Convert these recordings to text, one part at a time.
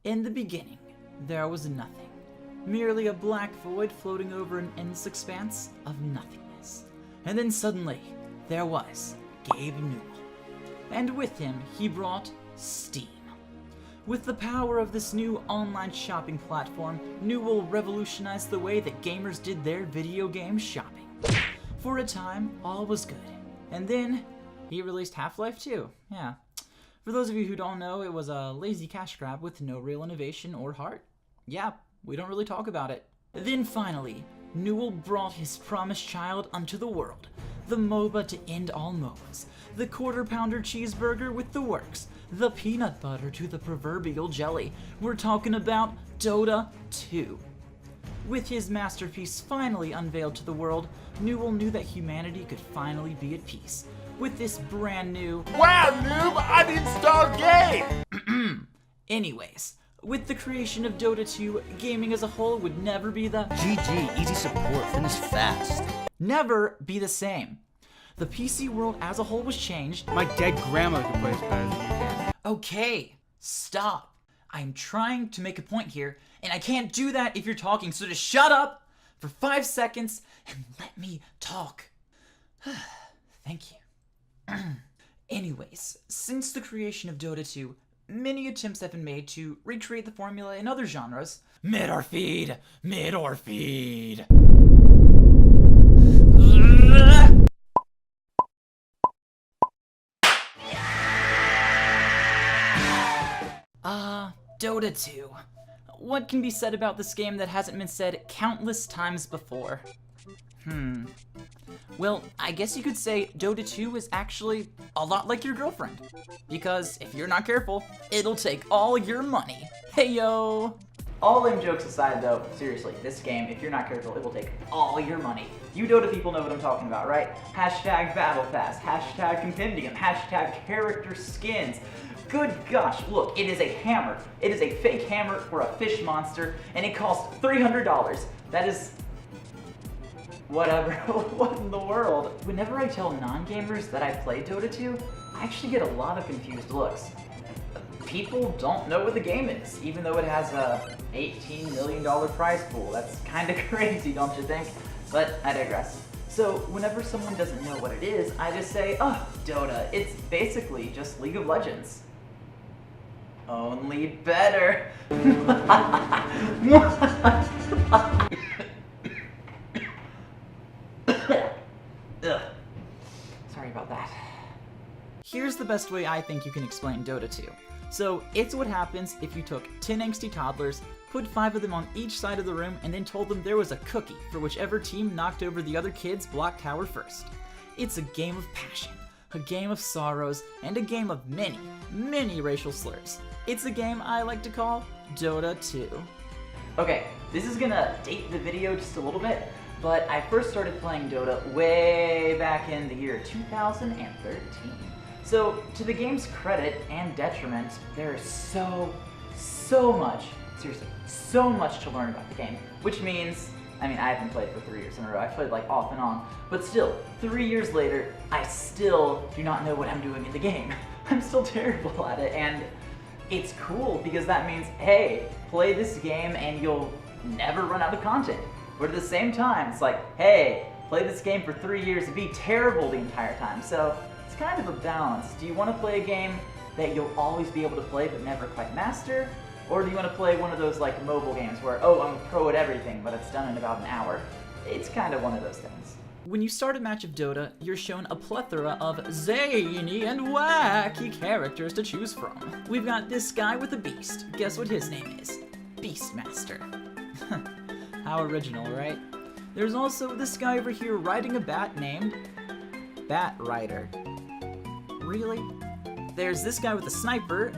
In the beginning, there was nothing. Merely a black void floating over an endless expanse of nothingness. And then suddenly, there was Gabe Newell. And with him, he brought Steam. With the power of this new online shopping platform, Newell revolutionized the way that gamers did their video game shopping. For a time, all was good. And then, he released Half-Life 2. Yeah. For those of you who don't know, it was a lazy cash grab with no real innovation or heart. Yeah, we don't really talk about it. Then finally, Newell brought his promised child unto the world. The MOBA to end all MOBAs. The quarter-pounder cheeseburger with the works. The peanut butter to the proverbial jelly. We're talking about Dota 2. With his masterpiece finally unveiled to the world, Newell knew that humanity could finally be at peace. With this brand new "Wow, noob, uninstalled game!" Anyways, with the creation of Dota 2, gaming as a whole would never be the GG, easy support, finish fast. Never be the same. The PC world as a whole was changed. My dead grandma can play as bad as you can. Okay, stop. I'm trying to make a point here, and I can't do that if you're talking, so just shut up for 5 seconds and let me talk. Thank you. Anyways, since the creation of Dota 2, many attempts have been made to recreate the formula in other genres. Mid or feed! Mid or feed! Dota 2. What can be said about this game that hasn't been said countless times before? Well, I guess you could say Dota 2 is actually a lot like your girlfriend. Because if you're not careful, it'll take all your money. Hey yo! All lame jokes aside though, seriously, this game, if you're not careful, it will take all your money. You Dota people know what I'm talking about, right? Hashtag Battle Pass, hashtag Compendium, hashtag character skins. Good gosh, look, it is a hammer. It is a fake hammer for a fish monster, and it costs $300. That is... whatever. What in the world? Whenever I tell non-gamers that I play Dota 2, I actually get a lot of confused looks. People don't know what the game is, even though it has a $18 million prize pool. That's kind of crazy, don't you think? But I digress. So whenever someone doesn't know what it is, I just say, oh, Dota, it's basically just League of Legends. Only better. Sorry about that. Here's the best way I think you can explain Dota 2. So, it's what happens if you took 10 angsty toddlers, put 5 of them on each side of the room, and then told them there was a cookie for whichever team knocked over the other kid's block tower first. It's a game of passion, a game of sorrows, and a game of many, many racial slurs. It's a game I like to call Dota 2. Okay, this is gonna date the video just a little bit, but I first started playing Dota way back in the year 2013. So, to the game's credit and detriment, there is so much, seriously, so much to learn about the game. Which means, I haven't played for 3 years in a row, I've played like off and on, but still, 3 years later, I still do not know what I'm doing in the game. I'm still terrible at it, and it's cool because that means, hey, play this game and you'll never run out of content. But at the same time, it's like, hey, play this game for 3 years and be terrible the entire time. So, it's kind of a balance. Do you want to play a game that you'll always be able to play but never quite master? Or do you want to play one of those like mobile games where, oh, I'm a pro at everything, but it's done in about an hour? It's kind of one of those things. When you start a match of Dota, you're shown a plethora of zany and wacky characters to choose from. We've got this guy with a beast. Guess what his name is? Beastmaster. How original, right? There's also this guy over here riding a bat named Bat Rider. Really? There's this guy with a sniper.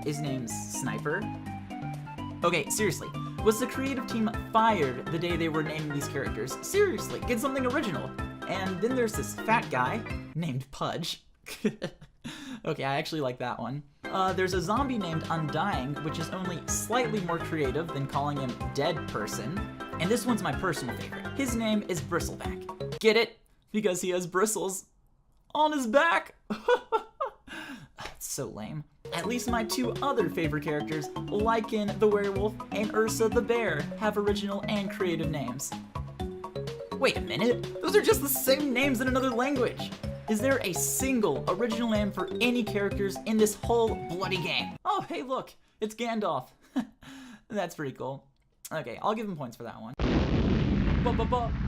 His name's Sniper. Okay, seriously. Was the creative team fired the day they were naming these characters? Seriously, get something original. And then there's this fat guy named Pudge. Okay, I actually like that one. There's a zombie named Undying, which is only slightly more creative than calling him Dead Person. And this one's my personal favorite. His name is Bristleback. Get it? Because he has bristles on his back. It's so lame. At least my two other favorite characters, Lycan the werewolf and Ursa the bear, have original and creative names. Wait a minute, those are just the same names in another language! Is there a single original name for any characters in this whole bloody game? Oh, hey look, it's Gandalf. That's pretty cool. Okay, I'll give him points for that one.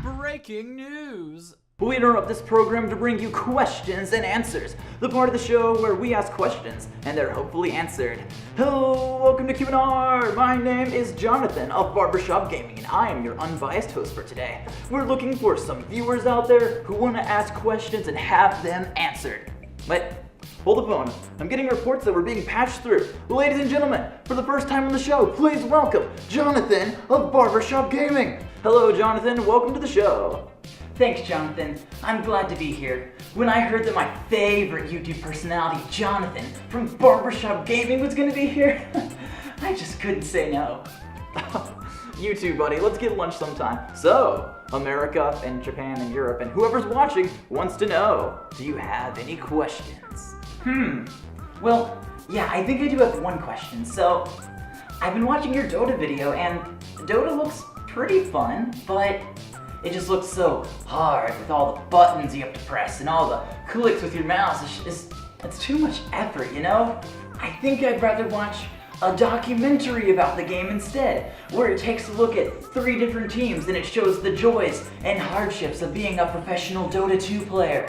Breaking news! We interrupt this program to bring you questions and answers, the part of the show where we ask questions and they're hopefully answered. Hello, welcome to Q&R. My name is Jonathan of Barbourshop Gaming and I am your unbiased host for today. We're looking for some viewers out there who want to ask questions and have them answered. Wait, hold the phone. I'm getting reports that we're being patched through. Ladies and gentlemen, for the first time on the show, please welcome Jonathan of Barbourshop Gaming. Hello, Jonathan. Welcome to the show. Thanks, Jonathan. I'm glad to be here. When I heard that my favorite YouTube personality, Jonathan, from Barbourshop Gaming was gonna be here, I just couldn't say no. You too, buddy. Let's get lunch sometime. So, America and Japan and Europe and whoever's watching wants to know, do you have any questions? Well, yeah, I think I do have one question. So, I've been watching your Dota video and Dota looks pretty fun, but it just looks so hard with all the buttons you have to press and all the clicks with your mouse. It's too much effort, you know? I think I'd rather watch a documentary about the game instead, where it takes a look at 3 different teams and it shows the joys and hardships of being a professional Dota 2 player.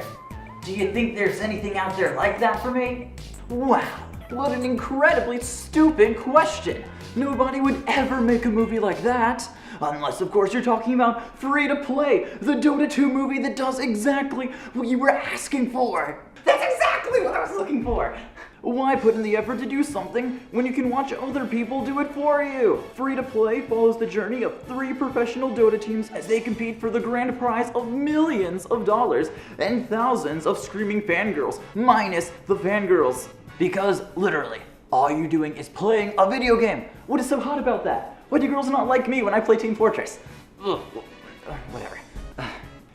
Do you think there's anything out there like that for me? Wow, what an incredibly stupid question. Nobody would ever make a movie like that. Unless, of course, you're talking about Free-to-Play, the Dota 2 movie that does exactly what you were asking for. That's exactly what I was looking for. Why put in the effort to do something when you can watch other people do it for you? Free-to-Play follows the journey of 3 professional Dota teams as they compete for the grand prize of millions of dollars and thousands of screaming fangirls, minus the fangirls. Because, literally, all you're doing is playing a video game. What is so hot about that? Why do girls not like me when I play Team Fortress? Ugh, whatever.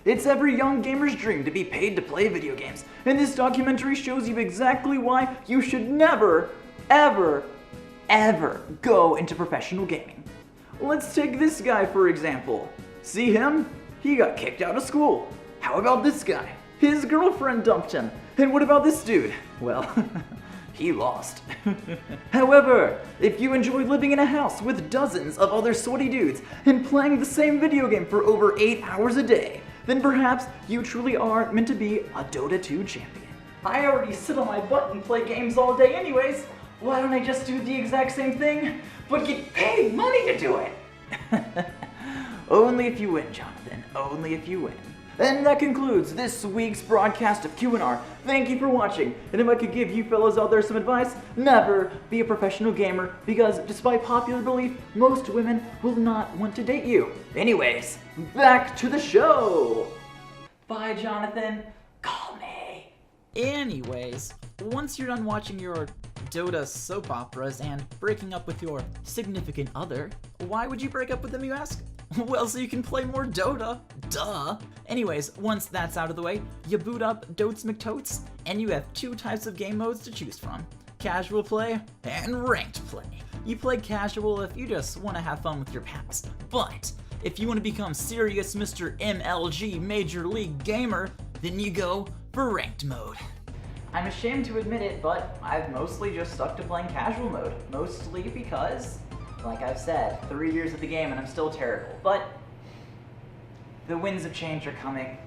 It's every young gamer's dream to be paid to play video games, and this documentary shows you exactly why you should never, ever, ever go into professional gaming. Let's take this guy for example. See him? He got kicked out of school. How about this guy? His girlfriend dumped him. And what about this dude? Well, he lost. However, if you enjoy living in a house with dozens of other sweaty dudes and playing the same video game for over 8 hours a day, then perhaps you truly are meant to be a Dota 2 champion. I already sit on my butt and play games all day anyways. Why don't I just do the exact same thing, but get paid money to do it? Only if you win, Jonathan. Only if you win. And that concludes this week's broadcast of Q&R. Thank you for watching, and if I could give you fellows out there some advice, never be a professional gamer, because despite popular belief, most women will not want to date you. Anyways, back to the show! Bye, Jonathan. Call me. Anyways, once you're done watching your Dota soap operas and breaking up with your significant other, why would you break up with them, you ask? Well, so you can play more Dota. Duh. Anyways, once that's out of the way, you boot up Dotes McTotes, and you have 2 types of game modes to choose from. Casual play and ranked play. You play casual if you just want to have fun with your pals. But if you want to become serious Mr. MLG Major League Gamer, then you go for ranked mode. I'm ashamed to admit it, but I've mostly just stuck to playing casual mode. Mostly because, like I've said, 3 years of the game and I'm still terrible. But the winds of change are coming.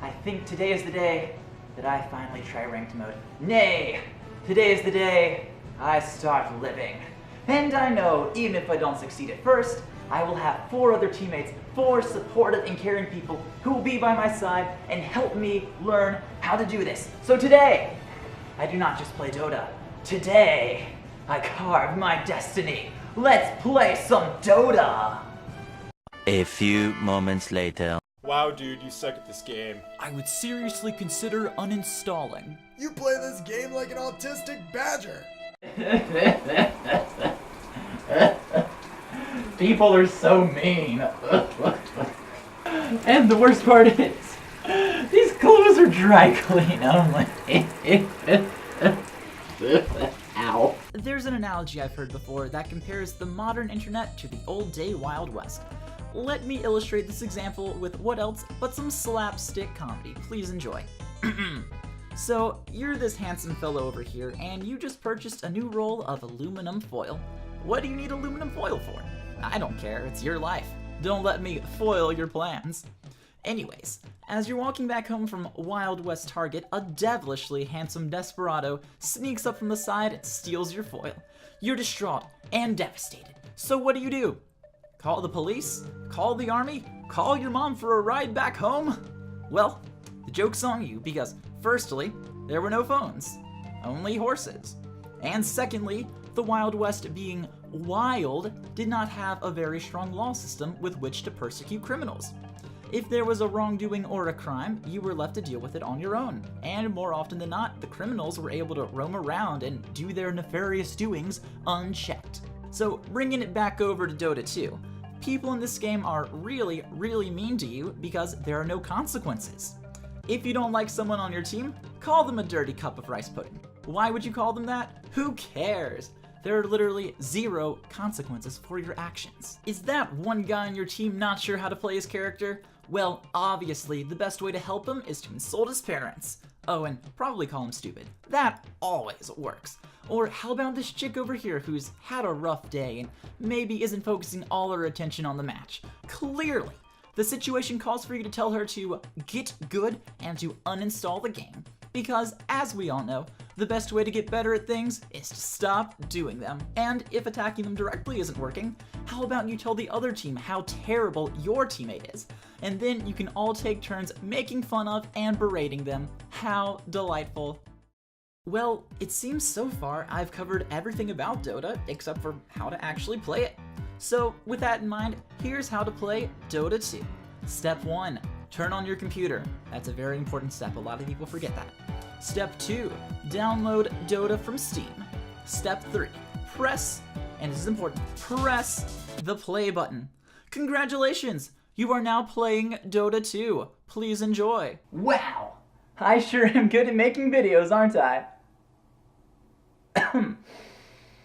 I think today is the day that I finally try ranked mode. Nay, today is the day I start living. And I know, even if I don't succeed at first, I will have 4 other teammates, 4 supportive and caring people who will be by my side and help me learn how to do this. So today, I do not just play Dota. Today, I carve my destiny. Let's play some Dota! A few moments later. Wow, dude, you suck at this game. I would seriously consider uninstalling. You play this game like an autistic badger. People are so mean. And the worst part is, these clothes are dry clean only. Ow. there's an analogy I've heard before that compares the modern internet to the old day Wild West. Let me illustrate this example with what else but some slapstick comedy. Please enjoy. So, you're this handsome fellow over here, and you just purchased a new roll of aluminum foil. What do you need aluminum foil for? I don't care, it's your life. Don't let me foil your plans. Anyways, as you're walking back home from Wild West Target, a devilishly handsome desperado sneaks up from the side and steals your foil. You're distraught and devastated. So what do? Call the police? Call the army? Call your mom for a ride back home? Well, the joke's on you because, firstly, there were no phones, only horses. And secondly, the Wild West, being wild, did not have a very strong law system with which to persecute criminals. If there was a wrongdoing or a crime, you were left to deal with it on your own. And more often than not, the criminals were able to roam around and do their nefarious doings unchecked. So bringing it back over to Dota 2, people in this game are really, really mean to you because there are no consequences. If you don't like someone on your team, call them a dirty cup of rice pudding. Why would you call them that? Who cares? There are literally 0 consequences for your actions. Is that one guy on your team not sure how to play his character? Well, obviously, the best way to help him is to insult his parents. Oh, and probably call him stupid. That always works. Or how about this chick over here who's had a rough day and maybe isn't focusing all her attention on the match? Clearly, the situation calls for you to tell her to get good and to uninstall the game. Because, as we all know, the best way to get better at things is to stop doing them. And if attacking them directly isn't working, how about you tell the other team how terrible your teammate is? And then you can all take turns making fun of and berating them. How delightful. Well, it seems so far I've covered everything about Dota except for how to actually play it. So, with that in mind, here's how to play Dota 2. Step 1. Turn on your computer. That's a very important step. A lot of people forget that. Step 2. Download Dota from Steam. Step 3. Press, and this is important, press the play button. Congratulations! You are now playing Dota 2. Please enjoy. Wow! I sure am good at making videos, aren't I?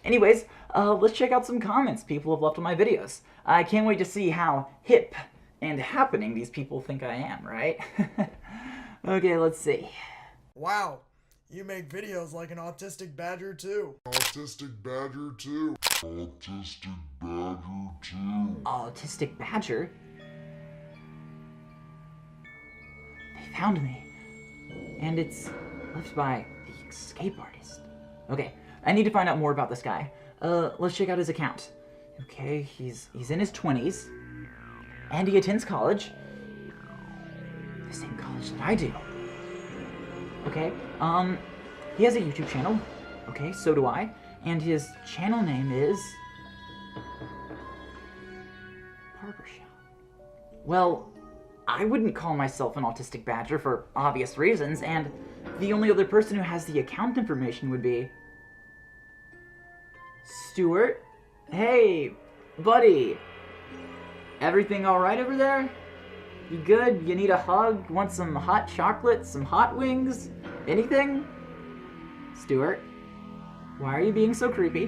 Anyways, let's check out some comments people have left on my videos. I can't wait to see how hip and happening these people think I am, right? Okay, let's see. Wow, you make videos like an autistic badger too. Autistic badger too. Autistic badger too. Autistic badger? They found me. And it's left by the escape artist. Okay, I need to find out more about this guy. Let's check out his account. Okay, he's in his 20s. And he attends college. The same college that I do. Okay, he has a YouTube channel. Okay, so do I. And his channel name is Barbourshop. Well, I wouldn't call myself an autistic badger for obvious reasons, and the only other person who has the account information would be Stuart. Hey, buddy. Everything alright over there? You good? You need a hug? Want some hot chocolate? Some hot wings? Anything? Stuart? Why are you being so creepy?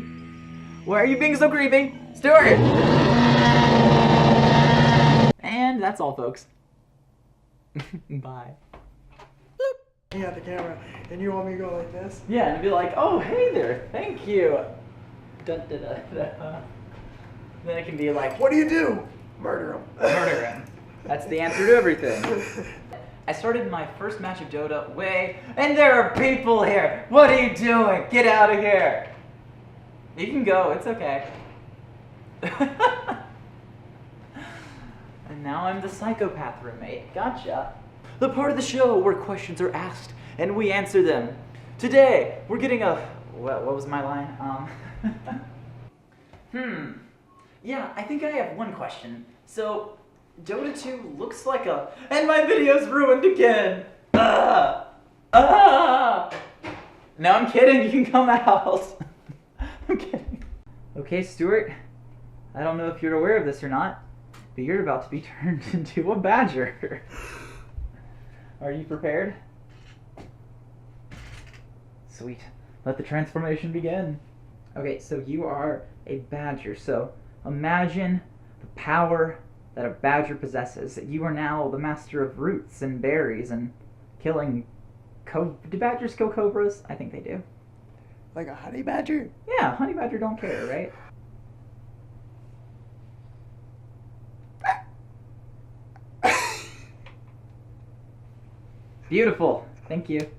Why are you being so creepy? Stuart! And that's all, folks. Bye. You got the camera, and you want me to go like this? Yeah, and be like, oh, hey there, thank you. Dun, dun, dun, dun. Then it can be like, What do? Murder him. murder him. That's the answer to everything. I started my first match of Dota and there are people here. What are you doing? Get out of here. You can go, it's okay. And now I'm the psychopath roommate. Gotcha. The part of the show where questions are asked and we answer them. Today, we're getting a... What was my line? Yeah, I think I have one question. So, Dota 2 looks like a... And my video's ruined again! No, I'm kidding, you can come out. I'm kidding. Okay, Stuart, I don't know if you're aware of this or not, but you're about to be turned into a badger. Are you prepared? Sweet. Let the transformation begin. Okay, so you are a badger. So imagine the power that a badger possesses. You are now the master of roots and berries and killing. Do badgers kill cobras? I think they do. Like a honey badger? Yeah, honey badger don't care, right? Beautiful. Thank you.